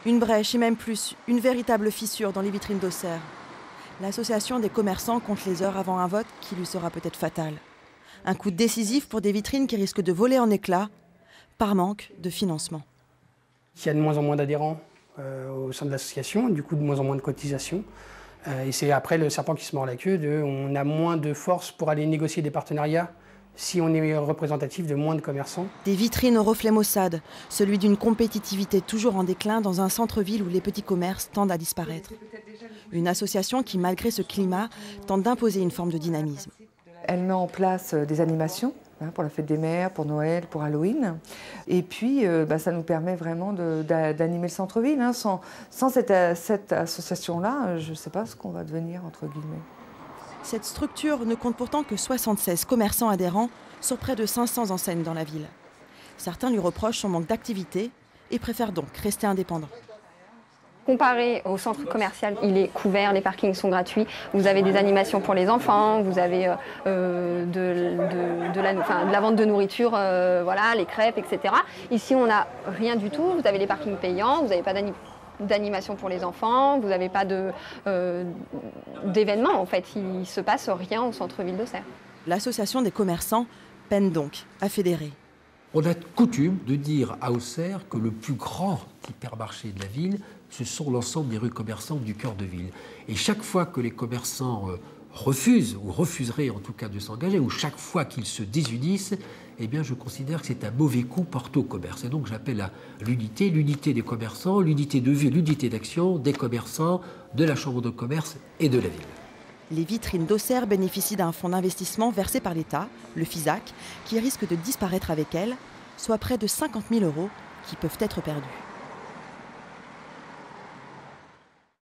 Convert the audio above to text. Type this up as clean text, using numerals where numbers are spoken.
Une brèche et même plus, une véritable fissure dans les vitrines d'Auxerre. L'association des commerçants compte les heures avant un vote qui lui sera peut-être fatal. Un coup décisif pour des vitrines qui risquent de voler en éclats par manque de financement. Il y a de moins en moins d'adhérents au sein de l'association, du coup de moins en moins de cotisations. Et c'est après le serpent qui se mord la queue, on a moins de force pour aller négocier des partenariats si on est représentatif de moins de commerçants. Des vitrines au reflet maussade, celui d'une compétitivité toujours en déclin dans un centre-ville où les petits commerces tendent à disparaître. Une association qui, malgré ce climat, tente d'imposer une forme de dynamisme. Elle met en place des animations pour la fête des mères, pour Noël, pour Halloween. Et puis, ça nous permet vraiment d'animer le centre-ville. Sans cette association-là, je ne sais pas ce qu'on va devenir, entre guillemets. Cette structure ne compte pourtant que 76 commerçants adhérents sur près de 500 enseignes dans la ville. Certains lui reprochent son manque d'activité et préfèrent donc rester indépendant. Comparé au centre commercial, il est couvert, les parkings sont gratuits, vous avez des animations pour les enfants, vous avez de la vente de nourriture, voilà, les crêpes, etc. Ici, on n'a rien du tout, vous avez les parkings payants, vous n'avez pas d'animation pour les enfants, vous n'avez pas d'événements en fait, il ne se passe rien au centre-ville d'Auxerre. L'association des commerçants peine donc à fédérer. On a coutume de dire à Auxerre que le plus grand hypermarché de la ville, ce sont l'ensemble des rues commerçantes du cœur de ville. Et chaque fois que les commerçants refusent, ou refuseraient en tout cas de s'engager, ou chaque fois qu'ils se désunissent, eh bien je considère que c'est un mauvais coup porté au commerce. Et donc j'appelle à l'unité des commerçants, l'unité de vue, l'unité d'action des commerçants, de la Chambre de commerce et de la ville. Les vitrines d'Auxerre bénéficient d'un fonds d'investissement versé par l'État, le FISAC, qui risque de disparaître avec elles, soit près de 50 000 € qui peuvent être perdus.